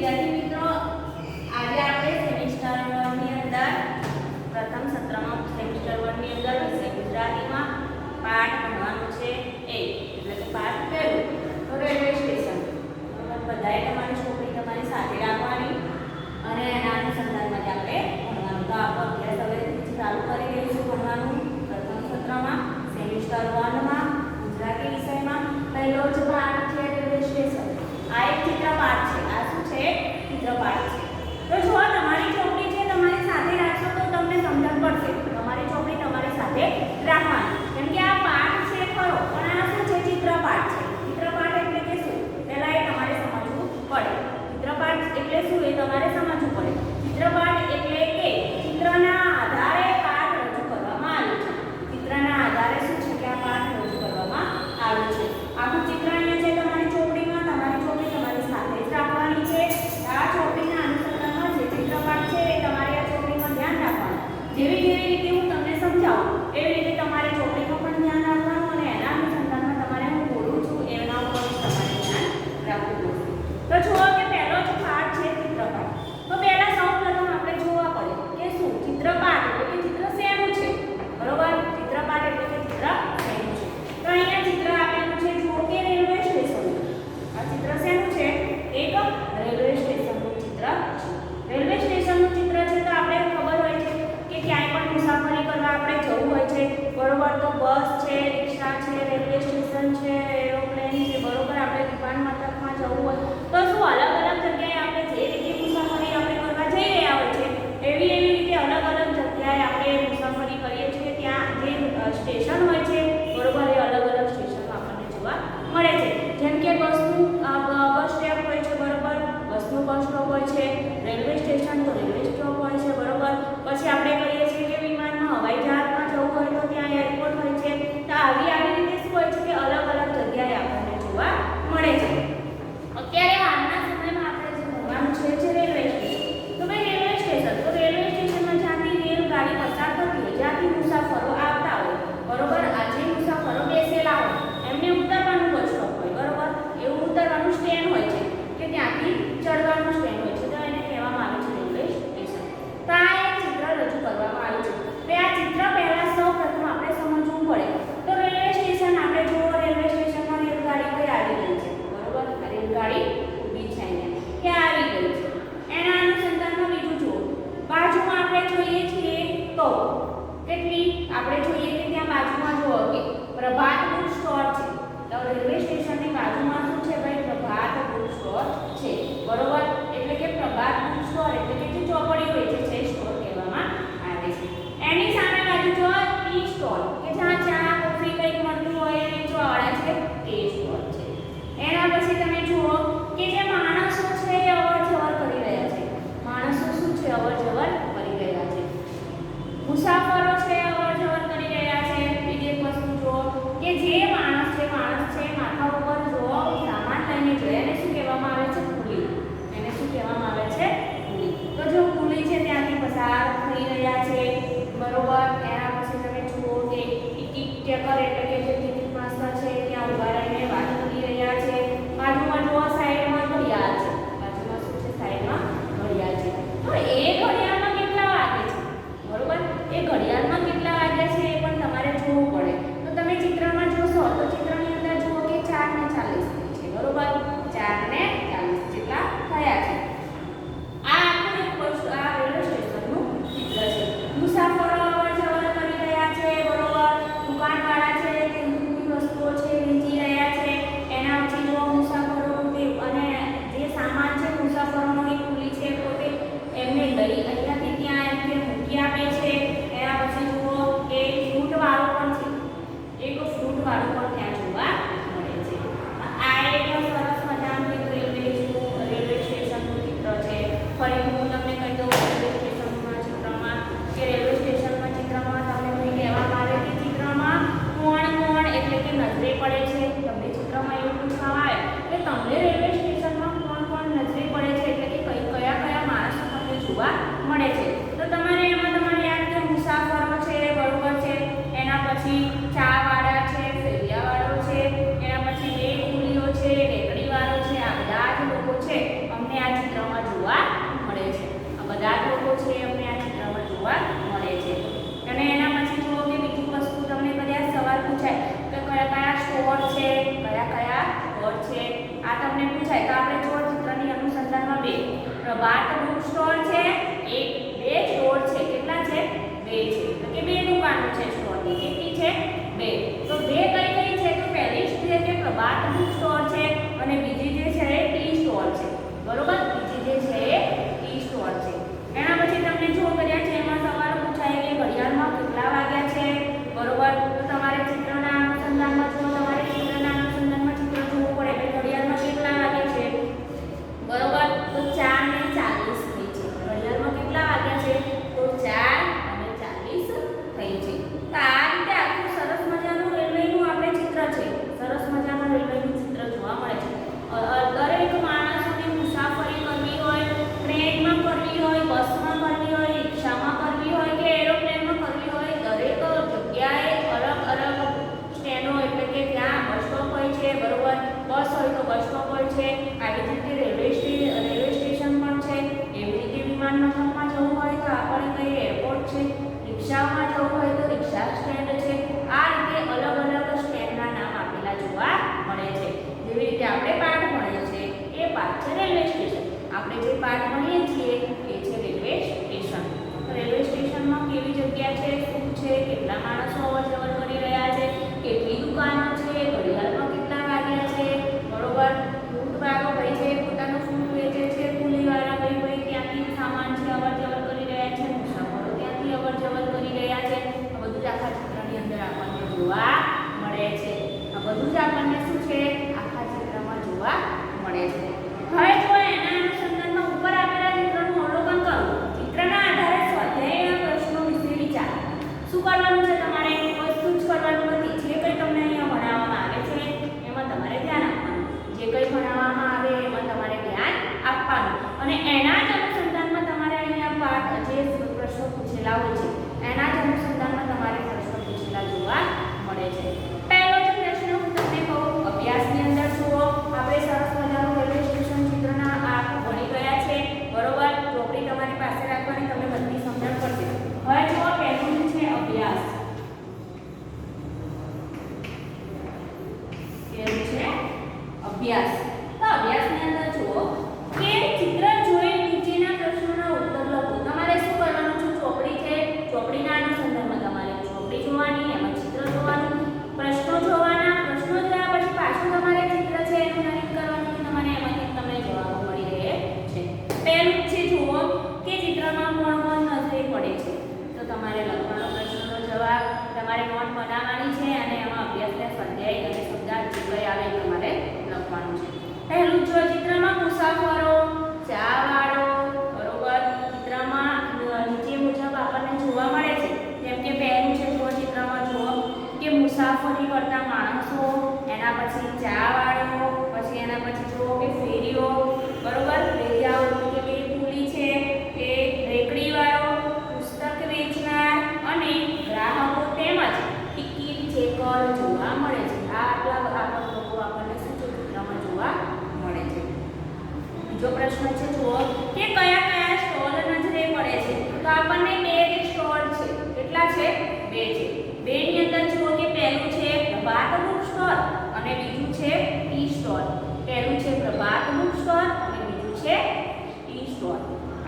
વિદ્યાર્થી મિત્રો, આજે આપણે સેમિસ્ટર 1 ની અંદર પ્રથમ સત્રમાં સેમિસ્ટર 1 ની અંદર વિષય ગુજરાતીમાં પાઠ ભણવાનું છે એટલે કે પાઠ પહેલું તો રેલવે સ્ટેશન. બધાએ તમારી છોકરી તમારી સાથે રાખવાની અને એના અનુસંધાનમાં જ આપણે ભણવાનું. તો આપણો અભ્યાસ હવે ચાલુ કરી દઈશું ભણવાનું. પ્રથમ સત્રમાં સેમિસ્ટર 1 માં ગુજરાતી વિષયમાં પહેલો જ પાઠ છે રેલવે સ્ટેશન. આ એક ચિત્રપાઠ છે. આ શું છે? ચિત્રપાઠ છે. તો જો તમારી ચોપડી છે તમારી સાથે રાખશો તો તમને સમજણ પડશે. તમારી ચોપડી તમારી સાથે રાખવાની, કેમ કે આ પાઠ બુક સ્ટોર છે, એક બે સ્ટોર છે. કેટલા છે? બે છે. તો કે બે દુકાનો છે સ્ટોરની. કેટલી છે? બે. તો બે કઈ કઈ છે? તો પહેલી જે છે પ્રભાત બુક સ્ટોર છે અને બીજી જે છે એ ટી સ્ટોર છે. બરોબર? બીજી જે છે એ ટી સ્ટોર છે. એના પછી તમને જો કર્યા છે એમાં સવાલ પૂછાય કે ઘડિયાળમાં કેટલા વાગ્યા છે. બરોબર? તો તમારે ચિત્રના અનુસંધાનમાં જો તમારે ચિત્રના અનુસંધાનમાં ચિત્ર જોવું પડે કે ઘડિયાળમાં કેટલા વાગ્યા છે. બરોબર? તો 4:40 થઈ છે. ઘડિયાળમાં કેટલા વાગ્યા છે? તો 4:40 થઈ છે. તો આ રીતે આખું સરસ મજાનું રેલવેનું આપણે ચિત્ર છે. સરસ મજાનું રેલવેનું ચિત્ર જોવા મળે છે. દરેક માણસોને મુસાફરી કરવી હોય, ટ્રેનમાં કરવી હોય, બસમાં કરવી હોય, રિક્ષામાં કરવી હોય કે એરોપ્લેનમાં કરવી હોય, દરેક જગ્યાએ અલગ અલગ સ્ટેન્ડો એટલે કે ત્યાં બસ સ્ટોપ હોય છે. બરોબર? બસ હોય તો બસ સ્ટોપ હોય છે. આવી રીતે રેલવે સ્ટેશન પણ છે. એવી રીતે વિમાન મથકમાં જવું હોય તો આપણે કહીએ એરપોર્ટ છે. રિક્ષામાં જવું હોય તો રિક્ષા સ્ટેન્ડ છે. આ રીતે અલગ અલગ સ્ટેન્ડના નામ આપેલા જોવા મળે છે. જેવી રીતે આપણે પાઠ ભણીએ છીએ એ પાઠ છે રેલવે સ્ટેશન. આપણે જે પાઠ ભણીએ છીએ એ છે રેલવે સ્ટેશન. રેલવે સ્ટેશનમાં કેવી જગ્યા છે, શું છે, કેટલા માણસો અવર-જવર કરી રહ્યા છે, કેટલી દુકાનો છે, ઘડિયાળમાં કેટલા વાગ્યા છે. બરોબર? ફૂટવાળો ભાઈ છે પોતાનું ફૂટ વેચે છે, કુલીવાળા ભાઈ ત્યાંથી સામાન છે અવર-જવર કરી રહ્યા છે, મુસાફરો ત્યાંથી અવર-જવર કરી રહ્યા છે. આ બધું જ આખા ચિત્રની અંદર આપણને જોવા મળે છે. આ બધું જ આપણને શું છે આખા ચિત્રમાં જોવા મળે છે. હવે જો એના અનુસંધાનમાં ઉપર આપેલા ચિત્રનું અવલોકન કરો. ચિત્રના આધારે સ્વાધ્યાયના પ્રશ્નો વિશે વિચારો. શું કરવાનું છે તમારે? કશું જ કરવાનું નથી. જે કંઈ તમને અહીંયા ભણાવવામાં આવે છે એમાં તમારે ધ્યાન આપવાનું. જે કંઈ ભણાવવામાં આવે એમાં તમારે ધ્યાન આપવાનું અને એના જ અનુસંધાનમાં તમારે અહીંયા પાઠ જે પ્રશ્નો પૂછેલા હોય છે એના જ અનુસંધાનમાં તમારે પ્રશ્નો પૂછેલા જોવા મળે છે. પહેલો જે પ્રશ્ન હું તમને કહું, અભ્યાસની અંદર જુઓ. આપણે સરસ મજાનું રેલવે સ્ટેશન ચિત્રના આ ભણી ગયા છે. બરોબર? ચોપડી તમારી પાસે રાખવાની, તમને બધી સમજણ પડશે. હવે જુઓ પહેલું છે અભ્યાસ. કેવું છે? અભ્યાસ. તો અભ્યાસની અંદર જુઓ કે ચિત્ર જોઈ નીચેના પ્રશ્નોના ઉત્તર લખો. તમારે શું કરવાનું છે? ચોપડી છે, ચોપડીના અનુસંધાનમાં તમારે ચોપડી જોવાની, એમાં ચિત્ર જોવાનું, પ્રશ્નો જોવાના, પ્રશ્નો જોયા પછી પાછું તમારે ચિત્ર છે એનું નરેટ કરવાનું. તમારે એમાંથી તમને જવાબો મળી રહે છે. પહેલું છે જુઓ કે ચિત્રમાં કોણ કોણ નજરે પડે છે. તો તમારે લખવાનો પ્રશ્નનો જવાબ, તમારે નોટ બનાવવાની છે અને એમાં અભ્યાસના સ્વાધ્યાય અને શબ્દાર્થ જે કંઈ આવે એ તમારે લખવાનું છે. પહેલું જો ચિત્રમાં મુસાફરો, ચાવાળો. બરોબર? ચિત્રમાં નીચે મુજબ આપણને જોવા મળે છે. જેમ કે પહેલું છે જો ચિત્રમાં જુઓ કે મુસાફરી કરતા માણસો, એના પછી ચાવાળો, પછી એના પછી જુઓ કે ફેરીઓ. બરોબર? ફેરીયાઓ કે પુલી છે, કે રેકડીવાળો, પુસ્તક વેચનાર અને ગ્રાહકો તેમજ ટિકિટ ચેકર જોવા મળે છે. આ આટલા લોકો આપણને શું ચિત્રમાં જોવા મળે છે. બીજો પ્રશ્ન છે જુઓ કે કયા કયા સ્ટોલ નજરે પડે છે. તો આપણને બે જ સ્ટોલ છે. કેટલા છે? બે છે. બે ની અંદર જુઓ કે પહેલું છે પ્રભાત બુક સ્ટોર અને બીજું છે ટી સ્ટોર. પહેલું છે પ્રભાત બુક સ્ટોર અને બીજું છે ટી સ્ટોર.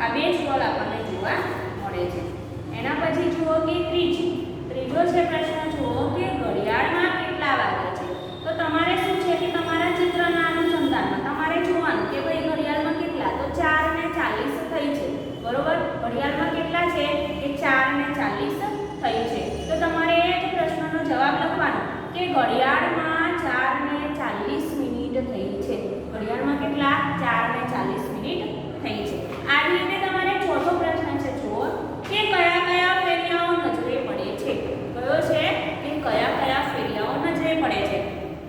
આ બે સ્ટોલ આપણને જોવા મળે છે. એના પછી જુઓ કે ત્રીજો છે પ્રશ્ન જુઓ કે ઘડિયાળમાં કેટલા વાગ્યા છે. તો તમારે શું છે કે તમારા ચિત્રના અનુસંધાનમાં તમારે જોવાનું કે ભાઈ ઘડિયાળમાં કેટલા. તો 4:40 થઈ છે. બરોબર? ઘડિયાળમાં કેટલા છે? કે 4:40 થઈ છે. તો તમારે એ જ પ્રશ્નનો જવાબ લખવાનો કે ઘડિયાળમાં 4:40 થઈ છે. ઘડિયાળમાં કેટલા? 4:40 થઈ છે. આવી રીતે તમારે ચોથો પ્રશ્ન છે જુઓ કે કયા કયા ફેરિયાઓ નજરે પડે છે. કયો છે કે કયા કયા ફેરિયાઓ નજરે પડે છે.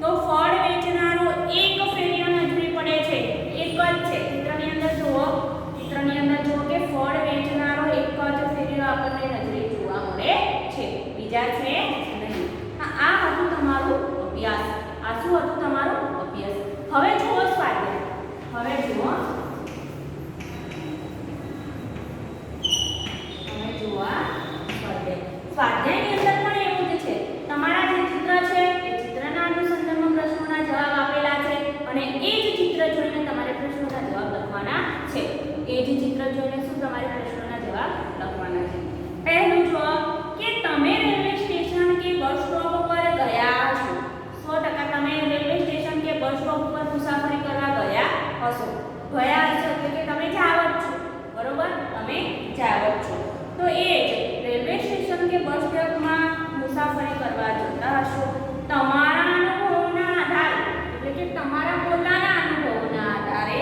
તો ફળ વેચનારો એક ફેરિયો નજરે પડે છે. એક જ છે. ચિત્રની અંદર જુઓ કે ફળ વેચનારો એક જ ફેરિયો આપણને નજરે જોવા મળે છે. બીજા છે નહીં. આ હતું તમારું અભ્યાસ. આ શું હતું તમારું અભ્યાસ. હવે જુઓ સ્વાધ્યાય. સ્વાધ્યાયની અંદર પણ એવું જ છે. તમારા જે ચિત્ર છે એ ચિત્રના અનુસંધાનમાં પ્રશ્નોના જવાબ આપેલા છે અને એ જ ચિત્ર જોઈને તમારે પ્રશ્નોના જવાબ લખવાના છે. એ જ ચિત્ર જોઈને શું તમારે પ્રશ્નોના જવાબ લખવાના છે. પહેલું જો કે તમે રેલવે સ્ટેશન કે બસ સ્ટોપ પર ગયા છો. 100% તમે રેલવે સ્ટેશન કે બસ સ્ટોપ પર મુસાફરી કરવા ગયા હશો. ગયા હશો એટલે કે તમે જાવ જ છો, બરોબર? તમે જાવ જ છો. તો એ જ રેલવે સ્ટેશન કે બસ સ્ટોપમાં મુસાફરી કરવા જતા હશો. તમારા અનુભવના આધારે એટલે કે તમારા પોતાના અનુભવના આધારે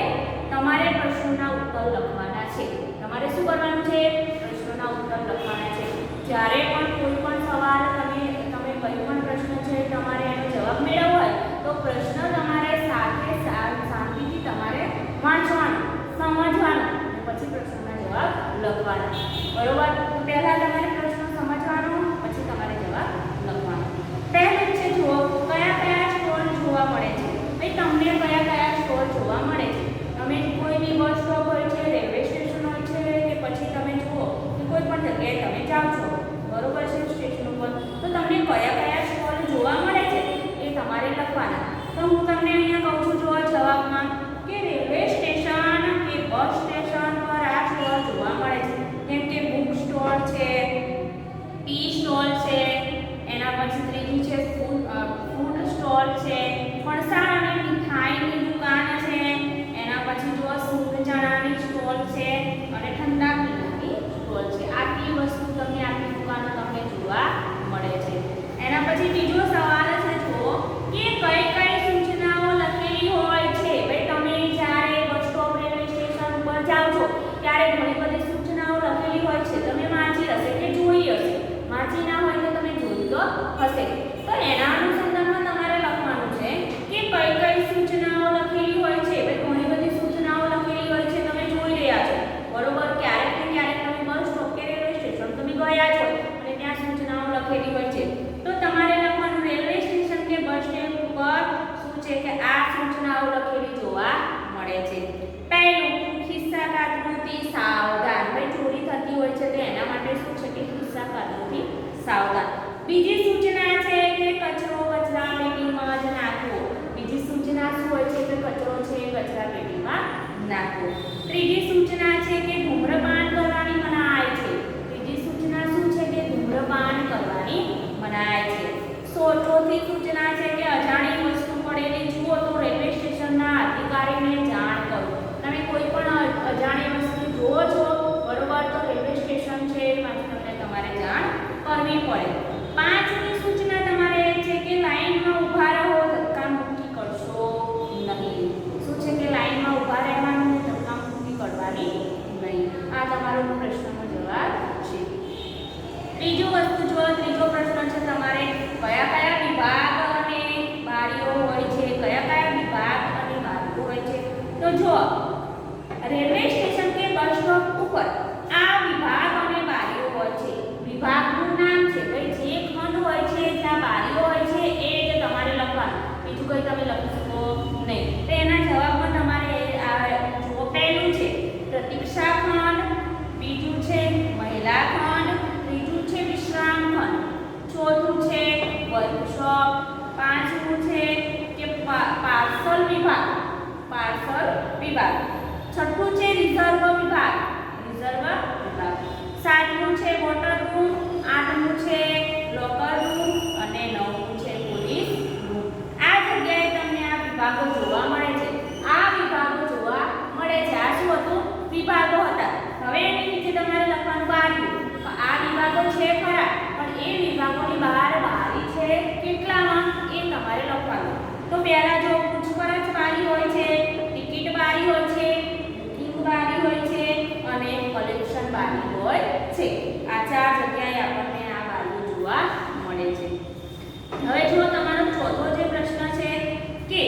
તમારે પ્રશ્નોના ઉત્તર લખવાના છે. તમારે શું કરવાનું છે? પ્રશ્નોના ઉત્તર લખવાના છે. જ્યારે પણ કોઈ પણ સવાલ તમે કોઈ પણ પ્રશ્ન છે તમારે એનો જવાબ મેળવવો હોય તો પ્રશ્ન તમારે સાથે શાંતિથી તમારે વાંચવાનો, સમજવાનો અને પછી પ્રશ્નના જવાબ લખવાના, બરોબર? પહેલા તમારે પ્રશ્ન સમજવાનો, પછી તમારે જવાબ લખવાનો. પહેલું છે જુઓ કયા કયા સ્ટોલ જોવા મળે છે. ભાઈ તમને કયા કયા સ્ટોલ જોવા મળે છે? તમે કોઈ બી બસ સ્ટોપ હોય છે, રેલવે સ્ટેશન હોય છે કે પછી તમે જુઓ કે કોઈ પણ જગ્યાએ તમે જાઓ છો, બરોબર છે, સ્ટેશન ઉપર, તો તમને કયા કયા સ્ટોલ જોવા મળે છે એ તમારે લખવાના. તો હું તમને અહીંયા કહું છું જુઓ જવાબમાં કે રેલવે સ્ટેશન કે બસ સ્ટેશન પર આ સ્ટોલ જોવા મળે છે. જેમ કે બુક સ્ટોલ છે, ટી સ્ટોલ છે, એના પછી ત્રીજું છે ફૂડ સ્ટોલ છે, ફણસા અને મીઠાઈની દુકાન છે, એના પછી જો સૂપ ચણાની સ્ટોલ છે અને ઠંડા પીણાની સ્ટોલ છે. આટલી વસ્તુ તમને આટલી દુકાનો તમને જોવા મળે છે. એના પછી બીજો સવાલ છે જુઓ કે કઈ કઈ સૂચનાઓ લખેલી હોય છે. ભાઈ તમે જ્યારે બસ સ્ટોપ રેલવે સ્ટેશન ઉપર જાઓ છો ત્યારે ઘણી બધી સૂચનાઓ લખેલી હોય છે. તમે વાંચી હશે કે જોઈ હશે. વાંચી ના હોય તો તમે જોઈ તો હશે. તો એના અનુસંધાનમાં તમારે લખવાનું છે કે કઈ કઈ સૂચનાઓ લખેલી હોય છે. ભાઈ ઘણી બધી સૂચનાઓ લખેલી હોય છે, તમે જોઈ રહ્યા છો, બરોબર? ક્યારેક ને ક્યારેક તમે બસ સ્ટોપ કે રેલવે સ્ટેશન તમે ગયા છો અને ત્યાં સૂચનાઓ લખેલી હોય છે. તો તમારે લખવાનું રેલવે સ્ટેશન કે બસ સ્ટેન્ડ ઉપર શું છે કે આ સૂચનાઓ લખેલી જોવા મળે છે. પહેલું ખિસ્સા કાતરુંથી સાવધાન. ભાઈ ચોરી થતી હોય છે તો એના માટે શું છે કે ખિસ્સા કાતરુંથી સાવધાન. બીજી સૂચના છે કે કચરો કચરા પેટીમાં જ નાખવો. બીજી સૂચના શું હોય છે કે કચરો છે કચરા પેટીમાં નાખવો. ત્રીજી સૂચના છે કે ધૂમ્રપાન કરવાની મનાઈ છે. ત્રીજી સૂચના શું છે કે ધૂમ્રપાન કરવાની મનાઈ છે. ચોથી સૂચના છે કે અજાણી વસ્તુ પડેલી જુઓ તો રેલવે સ્ટેશનના અધિકારીને જાણ કરો. તમે કોઈ પણ અજાણી વસ્તુ જુઓ છો, બરોબર, તો રેલવે સ્ટેશન છે એમાંથી તમને તમારે જાણ કરવી પડે. પાંચમી સૂચના તમારે એ છે કે લાઈનમાં ઊભા રહો, ધક્કામુક્કી કરશો નહીં. શું છે કે લાઈનમાં ઊભા રહેવાનું, ધક્કામુક્કી કરવાની નહીં. આ તમારો પ્રશ્નનો જવાબ છે. ત્રીજો પ્રશ્ન છે તમારે કયા કયા વિભાગ અને બારીઓ હોય છે. કયા કયા વિભાગ અને બારીઓ હોય છે? તો જો રેલવે સ્ટેશન કે બસ સ્ટોપ ઉપર આ વિભાગ અને બારીઓ હોય છે. વિભાગનું નામ છે, ભાઈ જે ખંડ હોય છે જ્યાં બારીઓ હોય છે એ જ તમારે લખવાનું, બીજું કંઈ તમે લખી શકો નહીં. તો એના જવાબમાં તમારે જો પહેલું છે પ્રતીક્ષા ખંડ, બીજું છે મહિલા ખંડ, ત્રીજું છે વિશ્રામ ખંડ, ચોથું છે વર્કશોપ, પાંચમું છે કે પાર્સલ વિભાગ, છઠ્ઠું છે રિઝર્વ વિભાગ, સાતમું છે વોટર રૂમ, આઠમું છે લોકર રૂમ અને નવમું છે પોલીસ રૂમ. આ જગ્યાએ તમને આ વિભાગો જોવા મળે છે. આ શું હતું? વિભાગો હતા. હવે એની નીચે તમારે લખવાનું બારીઓ. આ વિભાગો છે ખરા, પણ એ વિભાગોની બહાર બારી છે કેટલામાં એ તમારે લખવાનું. તો પહેલા જો પૂછપરછ બારી હોય છે, ટિકિટ બારી હોય છે, બુકિંગ બારી હોય છે અને કલેક્શન બારી હોય છે. આ ચાર જગ્યાએ આપણને આ બારીઓ જોવા મળે છે. હવે જો તમારો ચોથો જે પ્રશ્ન છે કે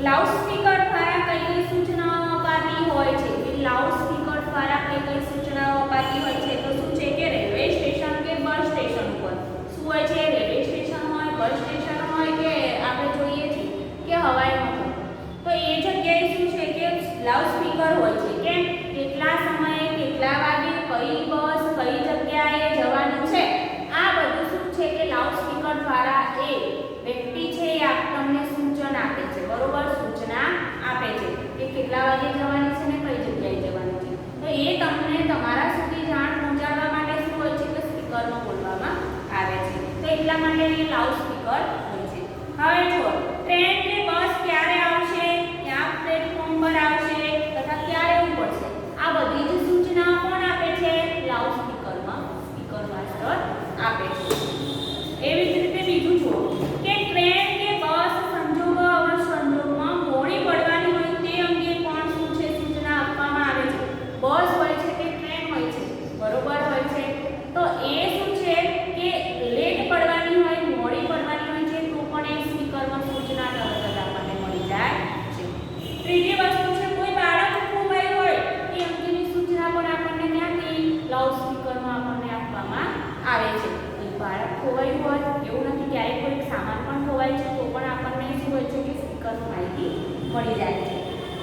લાઉડસ્પીકર દ્વારા કઈ કઈ સૂચનાઓ અપાતી હોય છે. લાઉડસ્પીકર દ્વારા કઈ કઈ સૂચનાઓ અપાતી હોય છે? તો શું છે કે રેલવે સ્ટેશન કે બસ સ્ટેશન ઉપર શું હોય છે? રેલવે સ્ટેશન હોય, બસ સ્ટેશન હોય કે આપણે જોઈએ છીએ કે હવાઈ મથક, તો એ જગ્યાએ શું છે કે લાઉડસ્પીકર હોય છે. કેમ? કેટલા સમયે, કેટલા વાગે, કઈ બસ કઈ જગ્યાએ જવાનું છે, આ બધું શું છે કે લાઉડસ્પીકર દ્વારા એ વ્યક્તિ છે એ તમને સૂચન આપે છે, બરોબર? સૂચના આપે છે કે કેટલા વાગે જવાનું છે ને કઈ જગ્યાએ જવાનું છે. ત્રીજી વસ્તુ છે કોઈ બાળક ખોવાયું હોય એ અંગેની સૂચના પણ આપણને ત્યાંથી લાઉડ સ્પીકરમાં આપણને આપવામાં આવે છે. કોઈ બાળક ખોવાયું હોય એવું નથી, ક્યારેક કોઈ સામાન પણ ખોવાય છે તો પણ આપણને શું હોય છે કે સ્પીકરમાં માહિતી મળી જાય છે.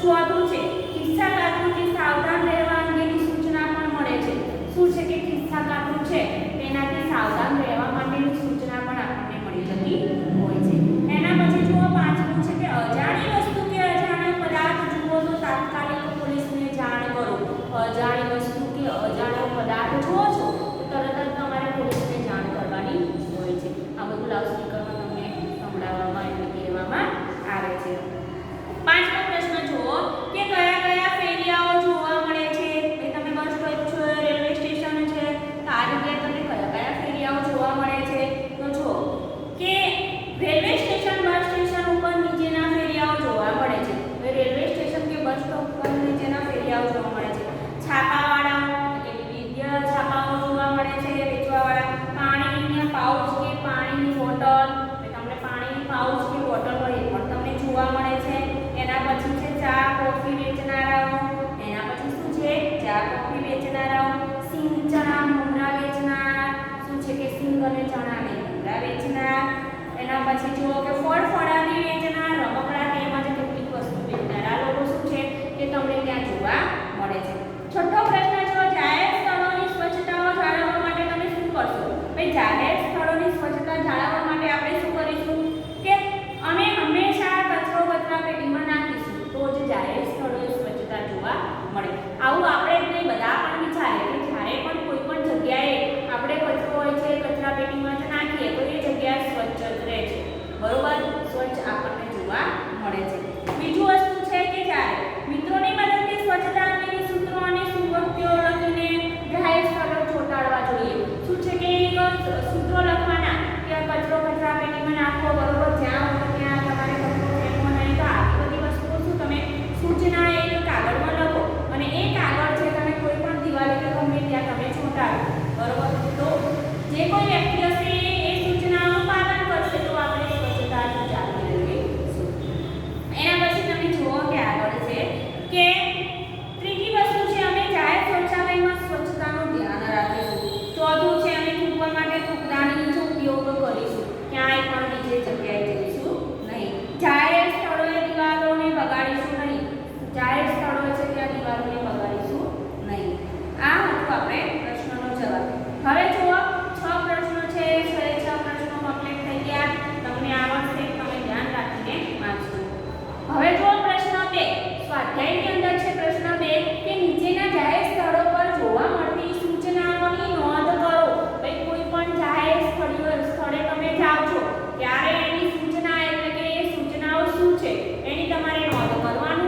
ચોથું છે ખિસ્સાકાતરુંથી સાવધાન રહેવા અંગેની સૂચના પણ મળે છે. શું છે કે ખિસ્સાકાતરું છે તેનાથી સાવધાન રહેવા માટેની સૂચના પણ આપણને મળી જતી હોય છે. એના પછી જુઓ પાંચમું છે કે અજાણી વસ્તુ કે અજાણ્યો પદાર્થ જુઓ તો તાત્કાલિક પોલીસને જાણ કરો. અજાણી વસ્તુ કે અજાણ્યો પદાર્થ જુઓ છો તો તરત જ તમારે પોલીસને જાણ કરવાની હોય છે. આ બધું લાઉડસ્પીકરમાં તમને સંભળાવવામાં એટલે કહેવામાં આવે છે. પાંચમો પ્રશ્ન જુઓ કે કયા કયા ફેરિયાઓ જોવા મળે છે. તમે બસ સ્ટોપ છો, રેલવે સ્ટેશન છે, તો આ જગ્યાએ તમને કયા કયા ફેરિયાઓ જોવા મળે છે તો જુઓ કે રેલવે સ્ટેશન બસ સ્ટેશન ઉપર નીચેના ફેરિયાઓ જોવા મળે છે. હવે રેલવે સ્ટેશન કે બસ સ્ટોપ પર નીચેના ફેરિયાઓ જોવા મળે છે. છાપાવાળા કે વિવિધ છાપાઓ જોવા મળે છે, વેચવાવાળા. પાણીના પાઉચ કે પાણીની બોટલ, તમને પાણીની પાઉચ કે બોટલ હોય એ પણ તમને જોવા મળે છે. એના પછી છે ચા કોફી વેચનારાઓ. એના પછી શું છે ચા કોફી વેચનારાઓ. સિંગ ચણા મમરા વેચનાર. શું છે કે સિંગ અને ચણા ને મમરા વેચનાર. એના પછી જુઓ કે ફળ ફળાદી વેચનાર, રમકડા તેમજ કેટલીક વસ્તુ વેચનારા લોકો શું છે કે તમને ત્યાં જોવા મળે છે. છઠ્ઠો પ્રશ્ન જુઓ જાહેર સ્થળોની સ્વચ્છતાઓ જાળવવા માટે તમે શું કરશો. ભાઈ જાહેર સ્થળોની સ્વચ્છતા જાળવવા માટે આપણે શું કરીશું કે અમે હંમેશા કચરો કચરાપેટીમાં નાખીશું તો જ જાહેર સ્થળોની સ્વચ્છતા જોવા મળે. આવું આપણે જ નહીં બધા પણ વિચારે કે જ્યારે પણ કોઈ પણ જગ્યાએ આપણે કચરો હોય છે કચરાપેટીમાં જ નાખીએ તો એ જગ્યા સ્વચ્છ જ રહે છે. બરોબર, સ્વચ્છ આપણને જોવા મળે છે. બીજું વસ્તુ છે કે જ્યારે મિત્રોની મદદથી સ્વચ્છતા અંગેની સૂત્રો અને સુવસ્તુઓ લખીને જાહેર સ્થળો ચોંટાડવા જોઈએ. શું છે કે એક સૂત્રો લખવાના કે કચરો કચરાપેટીમાં નાખો. બરોબર, જ્યાં હોય ત્યાં તમારે કચરો ફેંકવો નહીં. તો આવી બધી વસ્તુઓ શું તમે સૂચના એક કાગળમાં લખો અને એ કાગળ છે તમે કોઈ પણ દિવાલે કે ગમે ત્યાં તમે ચોંટાડો. બરોબર, તો જે કોઈ વ્યક્તિ હશે એ સૂચનાઓનું પાલન કરશે તો આપણે સ્વચ્છતા જાળવી રહીશું. એના પછી તમે જુઓ કે આગળ છે કે ત્રીજી વસ્તુ છે અમે જાહેર શૌચાલયમાં સ્વચ્છતાનું ધ્યાન રાખીશું. ચોથું છે અમે થૂંકવા માટે થૂંકદાનીનો ઉપયોગ કરીશું. ક્યાંય પણ બીજે જગ્યાએ જઈશું નહીં. જાહેર સ્થળોએ દિવાલોને બગાડીશું નહીં. જાહેર સ્થળો છે ત્યાં દિવાલોને બગાડીશું નહીં. આ હતું આપણે પ્રશ્નનો જવાબ. હવે જુઓ 6 પ્રશ્નો છે. 6 પ્રશ્નો કમ્પ્લીટ થઈ ગયા. તમને આવડશે, તમે ધ્યાન રાખીને વાંચજો. હવે જુઓ પ્રશ્ન 2. સ્વાધ્યાયની અંદર છે પ્રશ્ન 2 કે નીચેના જાહેર સ્થળો પર જોવા મળતી સૂચનાઓની નોંધ કરો. ભાઈ કોઈ પણ જાહેર સ્થળે તમે જાઓ છો ત્યારે એની સૂચના એટલે કે એ સૂચનાઓ શું છે એની તમારે નોંધ કરવાનું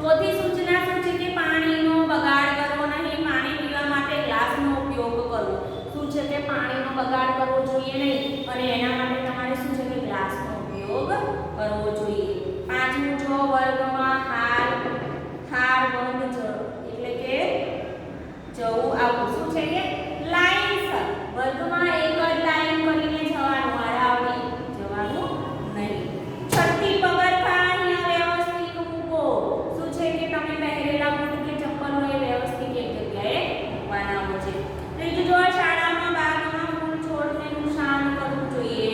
ચોથી સૂચના શું છે કે પાણીનો બગાડ કરવો નહીં, પાણી પીવા માટે ગ્લાસનો ઉપયોગ કરવો. શું છે કે પાણીનો બગાડ કરવો જોઈએ નહીં અને એના માટે તમારે શું છે કે ગ્લાસનો ઉપયોગ કરવો જોઈએ. પાંચમું જો વર્ગમાં હાર બંધ એટલે કે જવું આવવું. શું છે કે લાઈનસર વર્ગમાં એક જ લાઈન કરીને જવાનું, આડાઅવળી જવાનું નહીં. છઠ્ઠી પગરખા અહીંયા વ્યવસ્થિત મૂકો. શું છે કે તમે પહેરેલા બૂટ કે ચપ્પલ હોય વ્યવસ્થિત એક જગ્યાએ મૂકવાના હોય છે. ત્રીજું જો શાળામાં બાગમાં ફૂલ છોડને નુકસાન કરવું જોઈએ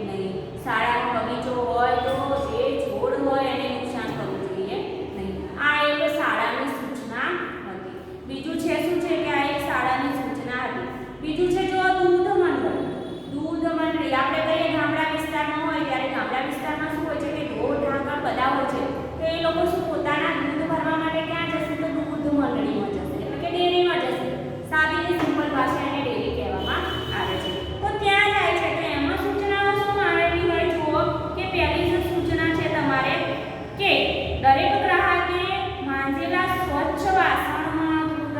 નહીં. શાળાનો બગીચો હોય તો જે છોડ હોય એને નુકસાન કરવું જોઈએ નહીં. આ એક શાળાની સૂચના હતી. બીજું છે શું છે કે આ એક શાળાની સૂચના હતી. બીજું છે જો દૂધ મંડળી આપણે કહીએ ગામડા વિસ્તારમાં હોય ત્યારે ગામડા વિસ્તારમાં શું હોય છે કે ઢોર ઢાંકર બધા હોય છે તો એ લોકો શું પોતાના દૂધ ભરવા માટે ક્યાં જશે તો દૂધ મંડળીમાં જશે એટલે કે ડેરીમાં જશે. સાદી સિમ્પલ ભાષા એને ડેરી કહેવામાં આવે છે. તો ત્યાં જાય છે તો એમાં સૂચનાઓ શું આવેલી હોય જુઓ કે પહેલી જે સૂચના છે તમારે કે દરેક ગ્રાહકે માંજેલા સ્વચ્છ વાસણમાં દૂધ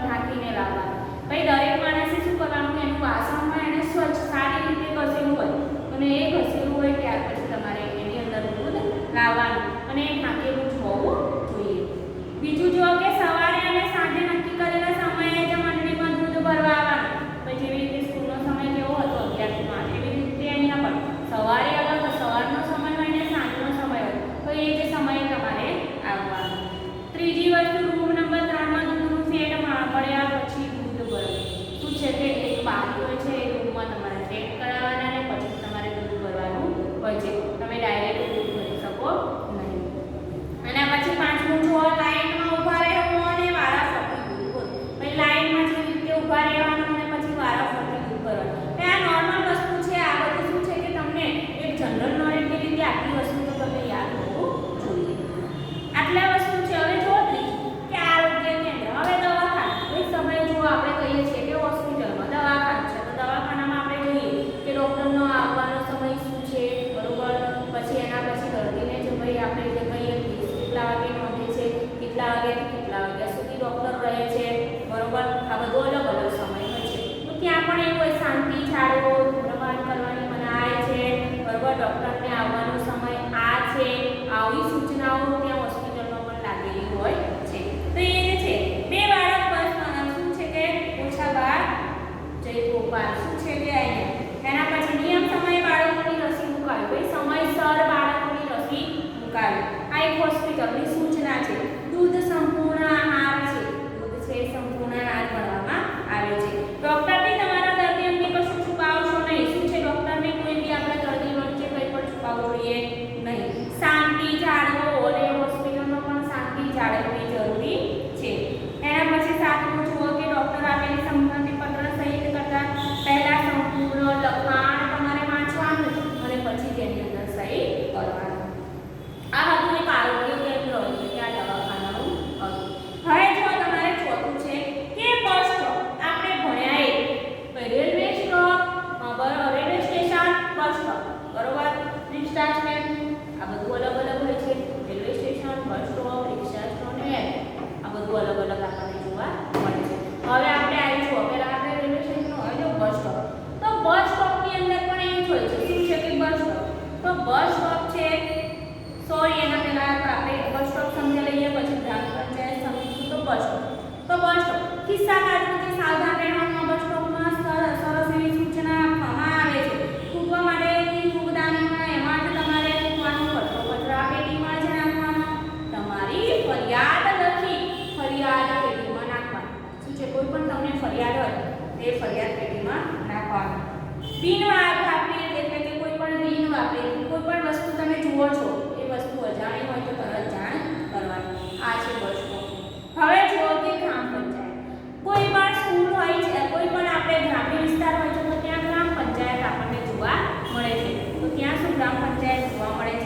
ઢાંકીને લાવવા. ભાઈ દરેક માણસે શું કરવાનું એનું વાસણ હોય એને સ્વચ્છ સારી રીતે ઘસેલું હોય અને એ ઘસેલું હોય ત્યાર પછી તમારે એની અંદર દૂધ લાવવાનું અને એ ઢાંકેલું જ હોવું જોઈએ. બીજું જો કે સવારે અને સાંજે નક્કી કરેલા સમયે જ મંડળીમાં દૂધ ભરવા આવવાનું. પછી જેવી રીતે સ્કૂલનો સમય કેવો હતો 11 થી 5 એવી રીતે અહીંયા પણ સવારે અલગ સવારનો સમય હોય ને સાંજનો સમય હોય તો એ જે સમયે તમારે આવવાનું. ત્રીજી વસ્તુ રૂમ નંબર 3 માં દૂધનું સેટ પડ્યા પછી દૂધ ભરવું. શું છે કે એક બારી હોય છે એ રૂમમાં તમારે સેટ કરાવવાના અને પછી તમારે દૂધ ભરવાનું હોય છે. તમે ડાયરેક્ટ દૂધ ભરી શકો નહીં. અને પછી પાંચમું જો લાઈનમાં ઊભા રહેવું અને વારાફરતી દૂધ ભરવું. ભાઈ લાઈનમાં જેવી રીતે ઊભા રહેવાનું અને પછી વારાફરતી દૂધ ભરવાનું. આ નોર્મલ વસ્તુ છે. આ બધું શું છે કે તમને એક જનરલ નોલેજની રીતે આટલી વસ્તુ તો તમને યાદ હોવું જોઈએ. આટલા વસ્તુ છે. હવે જો કે આરોગ્ય કેન્દ્ર હવે દવાખાના એક સમય જો આપણે કહીએ છીએ કે હોસ્પિટલમાં દવાખાનું છે તો દવાખાનામાં આપણે જોઈએ કે ડૉક્ટરનો આવવાનો સમય શું છે બરોબર. પછી એના પછી દર્દીને જે ભાઈ આપણે જે કહીએ કેટલા વાગે નોંધે છે કેટલા વાગ્યાથી કેટલા વાગ્યા સુધી ડૉક્ટર રહે છે બરોબર. આ બધો અલગ અલગ સમય હોય છે. તો ત્યાં પણ એવું હોય શાંતિ જાળવો, ધૂમ્રપાન કરવાની મનાઈ છે બરોબર. ડૉક્ટરને આવવાનો સમય આ છે. આવી સૂચનાઓ ત્યાં હોસ્પિટલમાં પણ લાગેલી હોય છે. તો એ જે છે બે બાળક બસ શું છે કે ઓછા બાર જય ગોપાલ શું છે કે અહીંયા એના પછી નિયમ સમયે બાળકોની રસી મુકાવી. ભાઈ સમયસર બાળકોની રસી મુકાવી. આ એક હોસ્પિટલની સૂચના છે. દૂધ સંપૂર્ણ આહાર છે. દૂધ છે સંપૂર્ણ આહાર ગણવામાં આવે છે. ડૉક્ટરથી તમારા દર્દી અંગે કશું છુપાવશો નહીં. શું છે ડૉક્ટરને કોઈ બી આપણા દર્દી વચ્ચે કંઈ પણ છુપાવવું જોઈએ નહીં. શાંતિ જાળવો અને હોસ્પિટલમાં પણ શાંતિ જાળવવી જરૂરી છે. એના પછી સાતમું જુઓ કે ડૉક્ટર આપેલી સંમતિ પત્ર સહિત કરતા પહેલા સંપૂર્ણ લખાણ તમારે વાંચવાનું અને પછી તેની અંદર સહી કરવાનું. આ હતું એક આરોગ્ય કેન્દ્ર એટલે કે આ દવાખાનાનું હતું. હવે જો તમારે ચોથું છે કે બસ સ્ટોપ. આપણે ભણ્યા railway stop railway station bus stop બરોબર. રિક્ષા સ્ટેન્ડ આ બધું અલગ અલગ હોય છે. રેલવે સ્ટેશન બસ સ્ટોપ રિક્ષા સ્ટેન્ડ આ બધું અલગ અલગ આપણને જોવા મળે છે. હવે આપણે આવીશું પહેલા આપણે રેલવે સ્ટેશન હોય જો બસ સ્ટોપ. તો બસ સ્ટોપની અંદર પણ એવું જ હોય છે. શું છે કે બસ સ્ટોપ તો બસ સ્ટોપ છે સોરી એના પહેલા આપણે બસ સ્ટોપ સમજી લઈએ પછી ગ્રામ પંચાયત સમજીશું. તો બસ સ્ટોપ ખિસ્સા કાઢવાથી સાવધાન રહેવાનું. બસ સ્ટોપમાં સરસ એવી સૂચના આપવામાં આવે છે. થૂકવા માટેની થૂકદાનીમાં એમાં જ તમારે થૂકવાનું કચરા પેટીમાં જ નાખવાનો. તમારી ફરિયાદ લખી ફરિયાદ પેટીમાં નાખવાનું. શું છે કોઈ પણ તમને ફરિયાદ હોય તે ફરિયાદ પેટીમાં નાખવાનું. બિન વાપરી એટલે કે કોઈ પણ બિન વાપરી કોઈ પણ વસ્તુ તમે જુઓ છો એ વસ્તુ અજાણી હોય તો તરત જાણ કરવાની. આ છે બસ સ્ટોપ. હવે જુઓ કે ગ્રામ પંચાયત. કોઈ પણ સ્કૂલ હોય છે કોઈ પણ આપણે ગ્રામ્ય વિસ્તાર હોય છે તો ત્યાં ગ્રામ પંચાયત આપણને જોવા મળે છે. તો ત્યાં શું ગ્રામ પંચાયત જોવા મળે છે